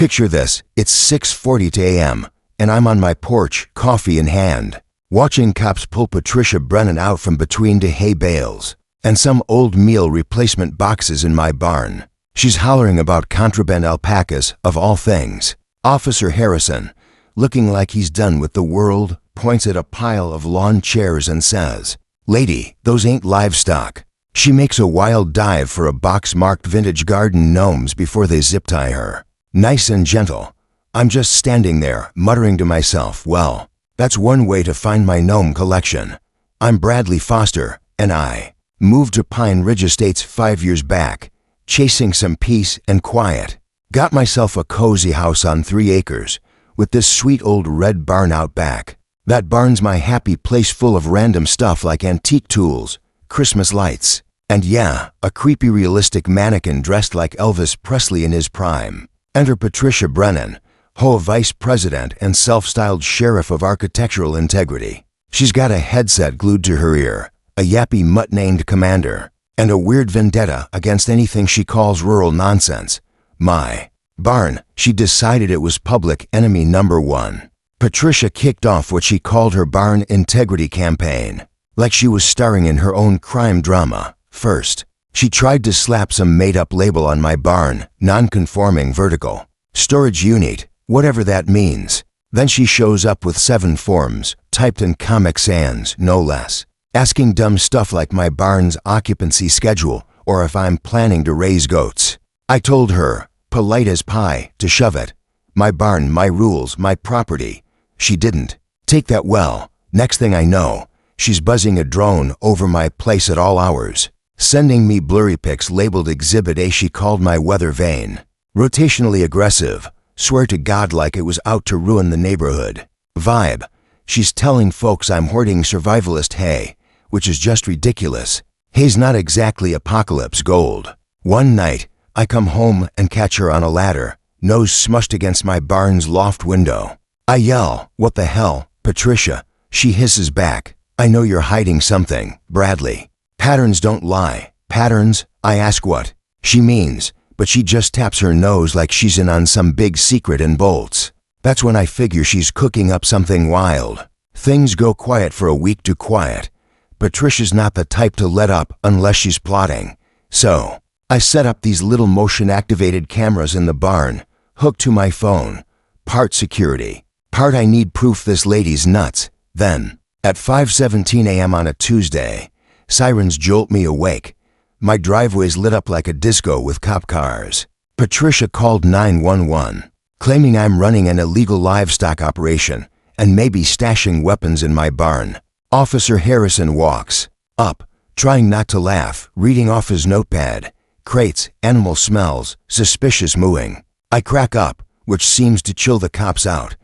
Picture this, it's 6:40 a.m., and I'm on my porch, coffee in hand, watching cops pull Patricia Brennan out from between the hay bales and some old meal replacement boxes in my barn. She's hollering about contraband alpacas, of all things. Officer Harrison, looking like he's done with the world, points at a pile of lawn chairs and says, "Lady, those ain't livestock." She makes a wild dive for a box marked vintage garden gnomes before they zip-tie her. Nice and gentle. I'm just standing there, muttering to myself, well, that's one way to find my gnome collection. I'm Bradley Foster, and I moved to Pine Ridge Estates 5 years back, chasing some peace and quiet. Got myself a cozy house on 3 acres, with this sweet old red barn out back. That barn's my happy place full of random stuff like antique tools, Christmas lights, and yeah, a creepy realistic mannequin dressed like Elvis Presley in his prime. Enter Patricia Brennan, HOA Vice President and self-styled Sheriff of Architectural Integrity. She's got a headset glued to her ear, a yappy mutt named Commander, and a weird vendetta against anything she calls rural nonsense. My barn, she decided it was public enemy number 1. Patricia kicked off what she called her barn integrity campaign, like she was starring in her own crime drama. First, she tried to slap some made-up label on my barn, non-conforming vertical storage unit, whatever that means. Then she shows up with 7 forms, typed in Comic Sans, no less, asking dumb stuff like my barn's occupancy schedule or if I'm planning to raise goats. I told her, polite as pie, to shove it. My barn, my rules, my property. She didn't take that well. Next thing I know, she's buzzing a drone over my place at all hours, sending me blurry pics labeled Exhibit A. She called my weather vane rotationally aggressive, swear to God like it was out to ruin the neighborhood. Vibe, she's telling folks I'm hoarding survivalist hay, which is just ridiculous. Hay's not exactly apocalypse gold. One night, I come home and catch her on a ladder, nose smushed against my barn's loft window. I yell, "What the hell, Patricia?" She hisses back, "I know you're hiding something, Bradley." Patterns don't lie. Patterns? I ask what she means, but she just taps her nose like she's in on some big secret and bolts. That's when I figure she's cooking up something wild. Things go quiet for a week to quiet. Patricia's not the type to let up unless she's plotting. So, I set up these little motion-activated cameras in the barn, hooked to my phone. Part security, part I need proof this lady's nuts. Then, at 5:17 a.m. on a Tuesday, sirens jolt me awake. My driveway's lit up like a disco with cop cars. Patricia called 911, claiming I'm running an illegal livestock operation and maybe stashing weapons in my barn. Officer Harrison walks up, trying not to laugh, reading off his notepad. Crates, animal smells, suspicious mooing. I crack up, which seems to chill the cops out.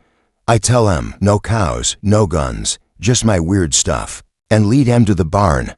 I tell him, no cows, no guns, just my weird stuff, and lead him to the barn.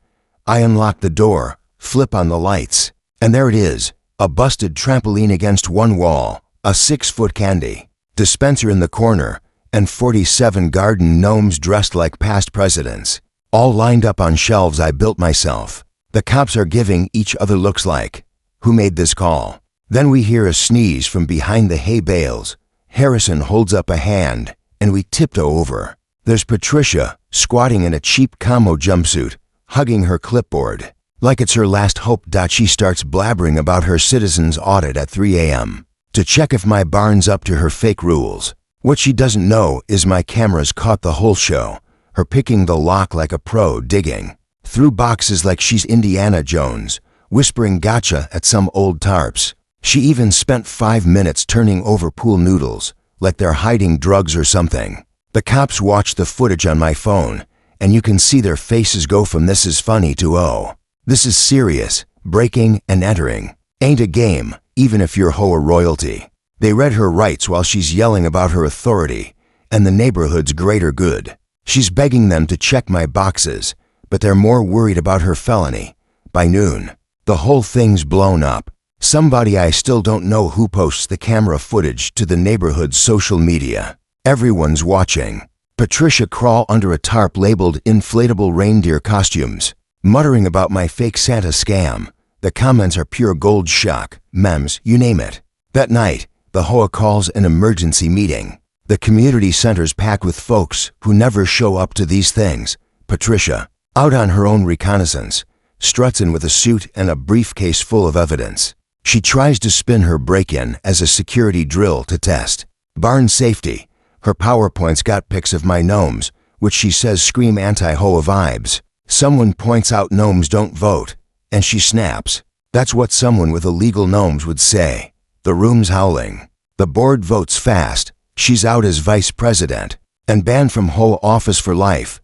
I unlock the door, flip on the lights, and there it is, a busted trampoline against one wall, a 6-foot candy dispenser in the corner, and 47 garden gnomes dressed like past presidents, all lined up on shelves I built myself. The cops are giving each other looks like, who made this call? Then we hear a sneeze from behind the hay bales. Harrison holds up a hand, and we tiptoe over. There's Patricia, squatting in a cheap camo jumpsuit, hugging her clipboard. Like it's her last hope. She starts blabbering about her citizen's audit at 3 a.m. to check if my barn's up to her fake rules. What she doesn't know is my cameras caught the whole show, her picking the lock like a pro, digging through boxes like she's Indiana Jones, whispering gotcha at some old tarps. She even spent 5 minutes turning over pool noodles, like they're hiding drugs or something. The cops watch the footage on my phone, and you can see their faces go from "this is funny" to "oh, this is serious." Breaking and entering ain't a game, even if you're HOA royalty. They read her rights while she's yelling about her authority and the neighborhood's greater good. She's begging them to check my boxes, but they're more worried about her felony. By noon, the whole thing's blown up. Somebody I still don't know who posts the camera footage to the neighborhood's social media. Everyone's watching. Patricia crawl under a tarp labeled inflatable reindeer costumes, muttering about my fake Santa scam. The comments are pure gold shock, memes, you name it. That night, the HOA calls an emergency meeting. The community center's packed with folks who never show up to these things. Patricia, out on her own reconnaissance, struts in with a suit and a briefcase full of evidence. She tries to spin her break-in as a security drill to test barn safety. Her PowerPoint's got pics of my gnomes, which she says scream anti-HOA vibes. Someone points out gnomes don't vote, and she snaps. That's what someone with illegal gnomes would say. The room's howling. The board votes fast. She's out as vice president and banned from HOA office for life.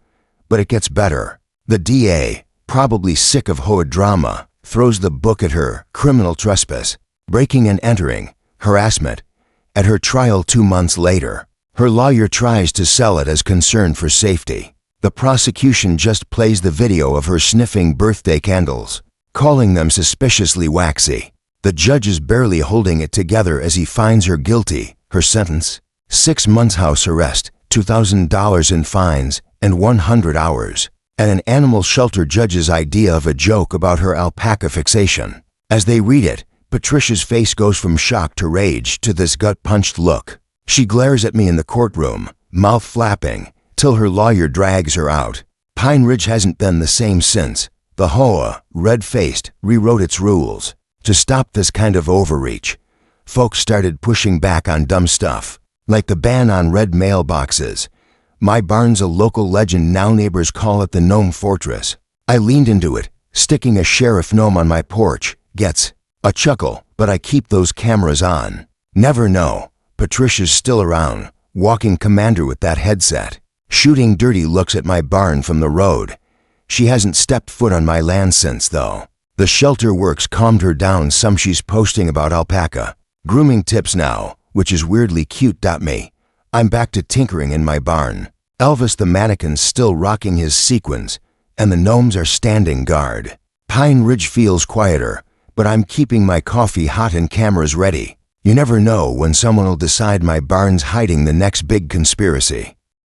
But it gets better. The DA, probably sick of HOA drama, throws the book at her. Criminal trespass, breaking and entering, harassment. At her trial 2 months later, her lawyer tries to sell it as concern for safety. The prosecution just plays the video of her sniffing birthday candles, calling them suspiciously waxy. The judge is barely holding it together as he finds her guilty. Her sentence? 6 months house arrest, $2,000 in fines, and 100 hours. And an animal shelter judge's idea of a joke about her alpaca fixation. As they read it, Patricia's face goes from shock to rage to this gut-punched look. She glares at me in the courtroom, mouth flapping, till her lawyer drags her out. Pine Ridge hasn't been the same since. The HOA, red-faced, rewrote its rules. To stop this kind of overreach, folks started pushing back on dumb stuff, like the ban on red mailboxes. My barn's a local legend now. Neighbors call it the Gnome Fortress. I leaned into it, sticking a sheriff gnome on my porch. Gets a chuckle, but I keep those cameras on. Never know. Patricia's still around, walking commander with that headset, shooting dirty looks at my barn from the road. She hasn't stepped foot on my land since, though. The shelter works calmed her down some. She's posting about alpaca grooming tips now, which is weirdly cute. Me. I'm back to tinkering in my barn. Elvis the mannequin's still rocking his sequins, and the gnomes are standing guard. Pine Ridge feels quieter, but I'm keeping my coffee hot and cameras ready. You never know when someone will decide my barn's hiding the next big conspiracy.